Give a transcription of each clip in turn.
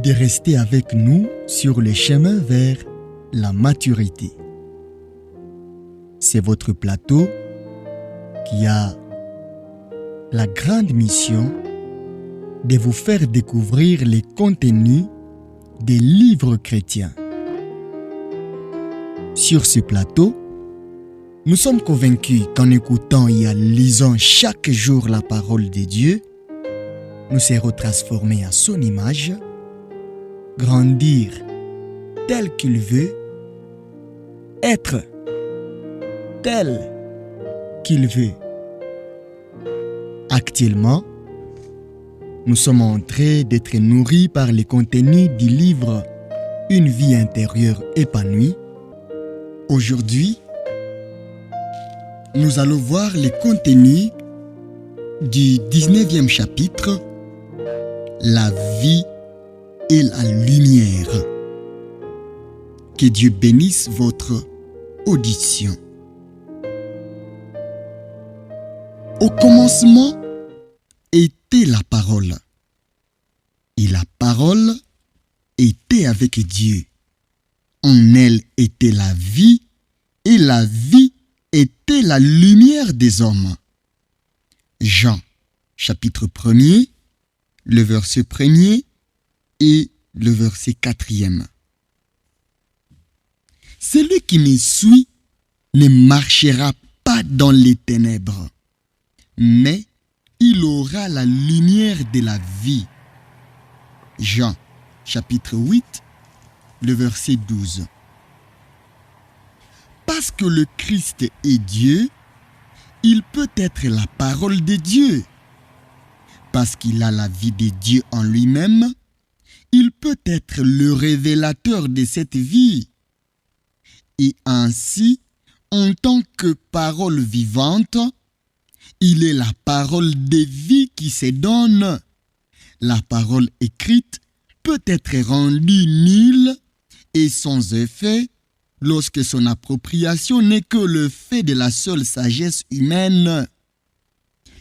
de rester avec nous sur le chemin vers la maturité. C'est votre plateau qui a la grande mission de vous faire découvrir les contenus des livres chrétiens. Sur ce plateau, nous sommes convaincus qu'en écoutant et en lisant chaque jour la parole de Dieu, nous serons transformés à son image, grandir tel qu'il veut, être tel qu'il veut. Actuellement, nous sommes en train d'être nourris par les contenus du livre Une vie intérieure épanouie. Aujourd'hui, nous allons voir les contenus du 19e chapitre, La vie et la lumière. Que Dieu bénisse votre audition. Au commencement était la parole, et la parole était avec Dieu. En elle était la vie, et la vie était la lumière des hommes. Jean, chapitre 1er, le verset 1er et le verset 4e. Celui qui me suit ne marchera pas dans les ténèbres, mais il aura la lumière de la vie. Jean, chapitre 8, le verset 12. Parce que le Christ est Dieu, il peut être la parole de Dieu. Parce qu'il a la vie de Dieu en lui-même, il peut être le révélateur de cette vie. Et ainsi, en tant que parole vivante, il est la parole de vie qui se donne. La parole écrite peut être rendue nulle et sans effet lorsque son appropriation n'est que le fait de la seule sagesse humaine.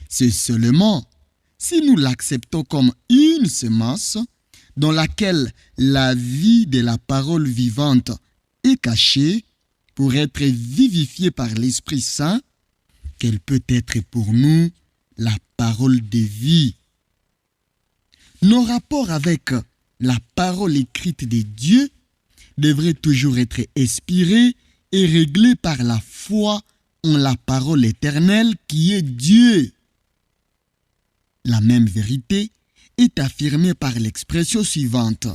C'est seulement si nous l'acceptons comme une semence dans laquelle la vie de la parole vivante est cachée pour être vivifiée par l'Esprit Saint qu'elle peut être pour nous la parole de vie. Nos rapports avec la parole écrite de Dieu devraient toujours être inspirés et réglés par la foi en la parole éternelle qui est Dieu. La même vérité est affirmée par l'expression suivante.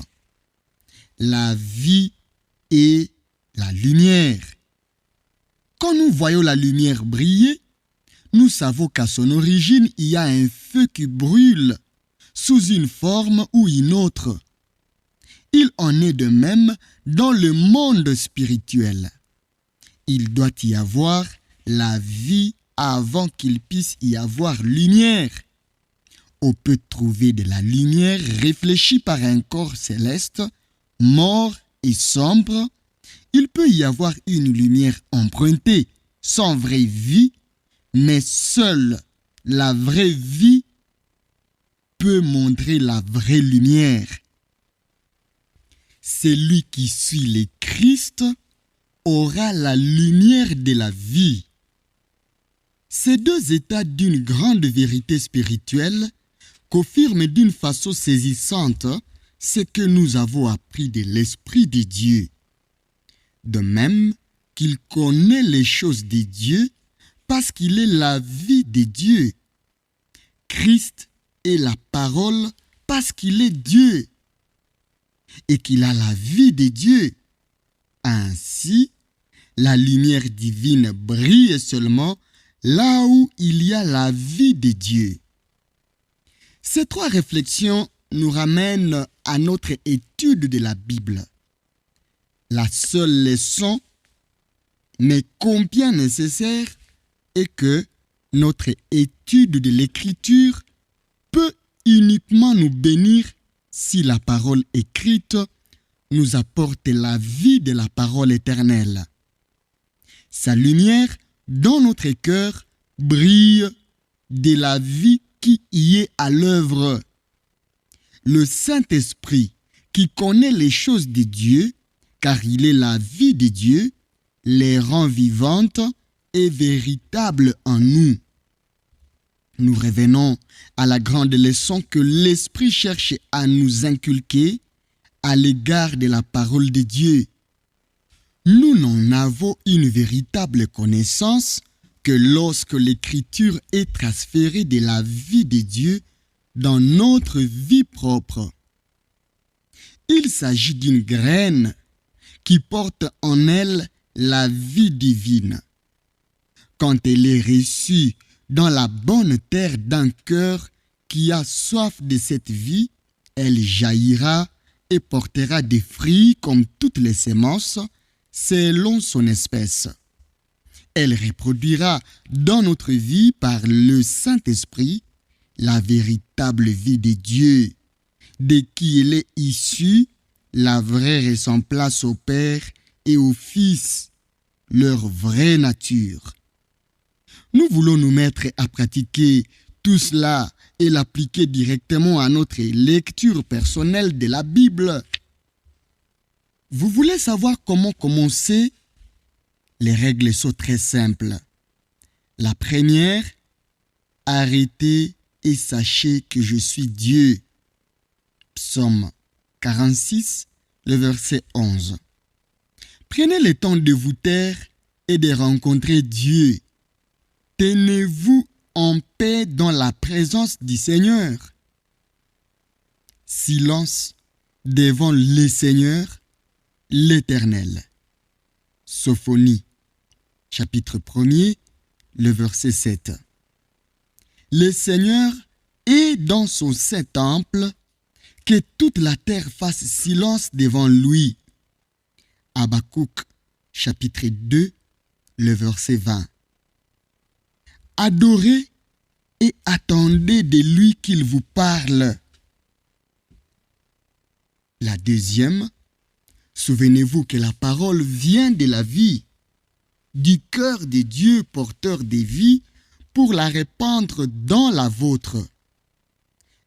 La vie est la lumière. Quand nous voyons la lumière briller, nous savons qu'à son origine, il y a un feu qui brûle sous une forme ou une autre. Il en est de même dans le monde spirituel. Il doit y avoir la vie avant qu'il puisse y avoir lumière. On peut trouver de la lumière réfléchie par un corps céleste, mort et sombre. Il peut y avoir une lumière empruntée, sans vraie vie, mais seule la vraie vie peut montrer la vraie lumière. Celui qui suit le Christ aura la lumière de la vie. Ces deux états d'une grande vérité spirituelle confirment d'une façon saisissante ce que nous avons appris de l'Esprit de Dieu. De même qu'il connaît les choses de Dieu parce qu'il est la vie de Dieu. Christ est la parole parce qu'il est Dieu et qu'il a la vie de Dieu. Ainsi, la lumière divine brille seulement là où il y a la vie de Dieu. Ces trois réflexions nous ramènent à notre étude de la Bible. La seule leçon, mais combien nécessaire, est que notre étude de l'Écriture peut uniquement nous bénir si la parole écrite nous apporte la vie de la parole éternelle. Sa lumière dans notre cœur brille de la vie qui y est à l'œuvre. Le Saint-Esprit qui connaît les choses de Dieu, car il est la vie de Dieu, les rend vivantes et véritables en nous. Nous revenons à la grande leçon que l'Esprit cherche à nous inculquer à l'égard de la parole de Dieu. Nous n'en avons une véritable connaissance que lorsque l'Écriture est transférée de la vie de Dieu dans notre vie propre. Il s'agit d'une graine qui porte en elle la vie divine. Quand elle est reçue dans la bonne terre d'un cœur qui a soif de cette vie, elle jaillira et portera des fruits comme toutes les semences, selon son espèce. Elle reproduira dans notre vie par le Saint-Esprit la véritable vie de Dieu, de qui elle est issue, la vraie ressemblance au Père et au Fils, leur vraie nature. Nous voulons nous mettre à pratiquer tout cela et l'appliquer directement à notre lecture personnelle de la Bible. Vous voulez savoir comment commencer? Les règles sont très simples. La première, arrêtez et sachez que je suis Dieu. Psaume 46, le verset 11. Prenez le temps de vous taire et de rencontrer Dieu. Tenez-vous en paix dans la présence du Seigneur. Silence devant le Seigneur, l'Éternel. Sophonie, chapitre 1er, le verset 7. Le Seigneur est dans son saint temple, que toute la terre fasse silence devant lui. Habakkuk, chapitre 2, le verset 20. Adorez et attendez de lui qu'il vous parle. La deuxième, souvenez-vous que la parole vient de la vie, du cœur de Dieu porteur de vie, pour la répandre dans la vôtre.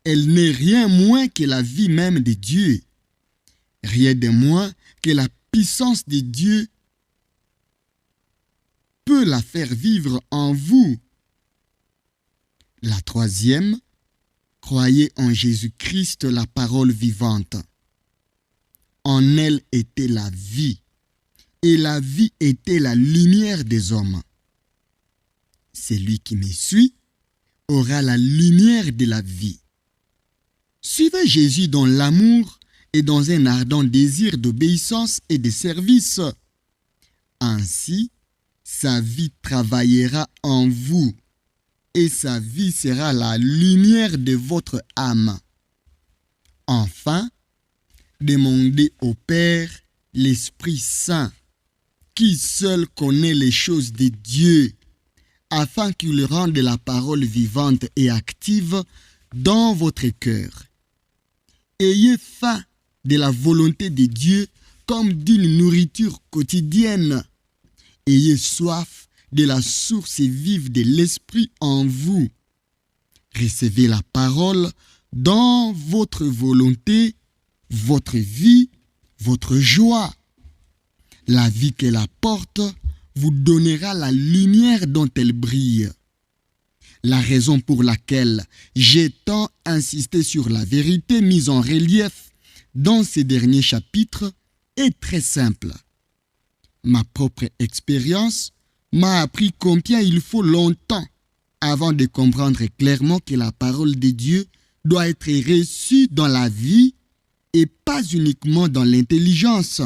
Elle n'est rien moins que la vie même de Dieu, rien de moins que la puissance de Dieu peut la faire vivre en vous. La troisième, croyez en Jésus-Christ, la parole vivante. En elle était la vie, et la vie était la lumière des hommes. Celui qui me suit aura la lumière de la vie. Suivez Jésus dans l'amour et dans un ardent désir d'obéissance et de service. Ainsi, sa vie travaillera en vous, et sa vie sera la lumière de votre âme. Enfin, demandez au Père l'Esprit Saint, qui seul connaît les choses de Dieu, afin qu'il rende la parole vivante et active dans votre cœur. Ayez faim de la volonté de Dieu comme d'une nourriture quotidienne. Ayez soif de la source vive de l'Esprit en vous. Recevez la parole dans votre volonté, votre vie, votre joie. La vie qu'elle apporte vous donnera la lumière dont elle brille. La raison pour laquelle j'ai tant insisté sur la vérité mise en relief dans ces derniers chapitres est très simple. Ma propre expérience m'a appris combien il faut longtemps avant de comprendre clairement que la parole de Dieu doit être reçue dans la vie et pas uniquement dans l'intelligence.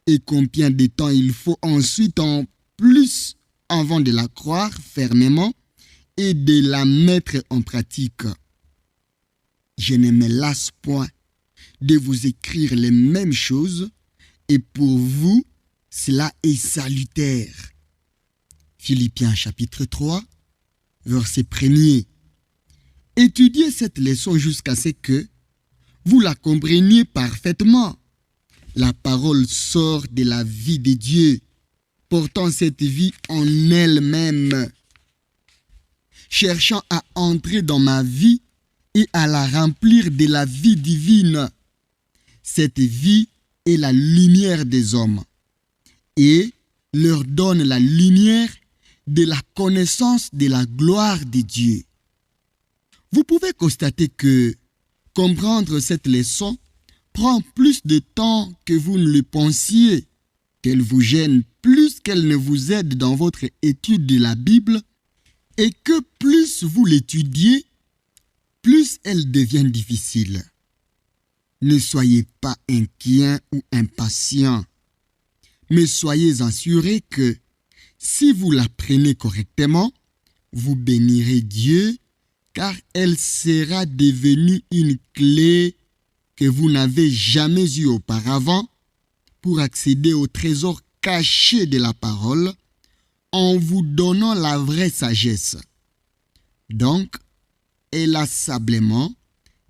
Et combien de temps il faut ensuite en plus avant de la croire fermement et de la mettre en pratique. Je ne me lasse point de vous écrire les mêmes choses et pour vous, cela est salutaire. Philippiens chapitre 3, verset 1er. Étudiez cette leçon jusqu'à ce que vous la compreniez parfaitement. La parole sort de la vie de Dieu, portant cette vie en elle-même, cherchant à entrer dans ma vie et à la remplir de la vie divine. cette vie est la lumière des hommes et leur donne la lumière de la connaissance de la gloire de Dieu. Vous pouvez constater que comprendre cette leçon prend plus de temps que vous ne le pensiez, qu'elle vous gêne plus qu'elle ne vous aide dans votre étude de la Bible, et que plus vous l'étudiez, plus elle devient difficile. Ne soyez pas inquiets ou impatients, mais soyez assurés que si vous l'apprenez correctement, vous bénirez Dieu, car elle sera devenue une clé que vous n'avez jamais eue auparavant pour accéder au trésor caché de la parole en vous donnant la vraie sagesse. Donc, inlassablement,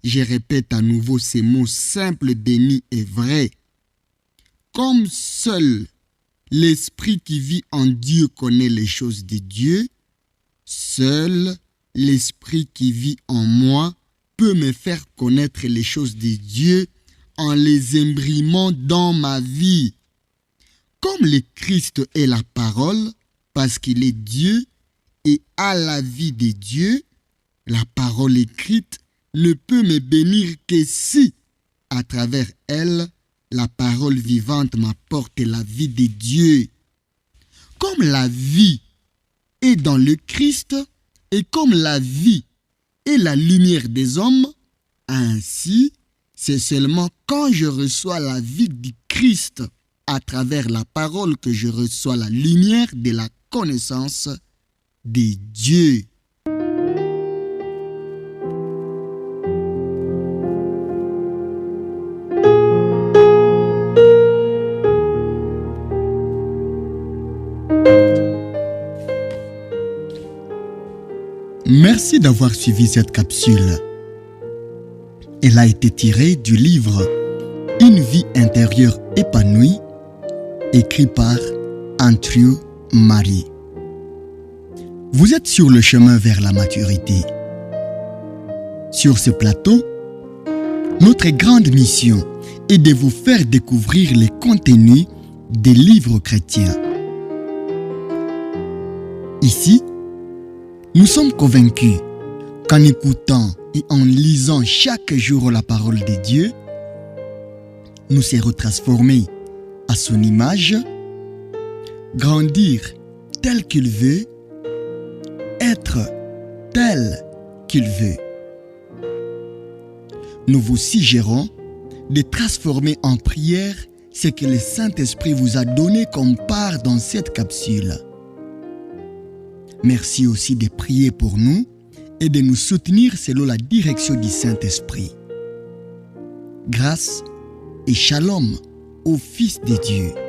je répète à nouveau ces mots simples, bénis et vrais. Comme seul l'esprit qui vit en Dieu connaît les choses de Dieu, seul l'esprit qui vit en moi peut me faire connaître les choses de Dieu en les imprimant dans ma vie. Comme le Christ est la parole, parce qu'il est Dieu et a la vie de Dieu, la parole écrite ne peut me bénir que si, à travers elle, la parole vivante m'apporte la vie de Dieu. Comme la vie est dans le Christ et comme la vie est la lumière des hommes, ainsi, c'est seulement quand je reçois la vie du Christ à travers la parole que je reçois la lumière de la connaissance de Dieu. Merci d'avoir suivi cette capsule. Elle a été tirée du livre « Une vie intérieure épanouie » écrit par Andrew Murray. Vous êtes sur le chemin vers la maturité. Sur ce plateau, notre grande mission est de vous faire découvrir les contenus des livres chrétiens. Ici, nous sommes convaincus qu'en écoutant et en lisant chaque jour la parole de Dieu, nous serons transformés à son image, grandir tel qu'il veut, être tel qu'il veut. Nous vous suggérons de transformer en prière ce que le Saint-Esprit vous a donné comme part dans cette capsule. Merci aussi de prier pour nous et de nous soutenir selon la direction du Saint-Esprit. Grâce et shalom au Fils de Dieu.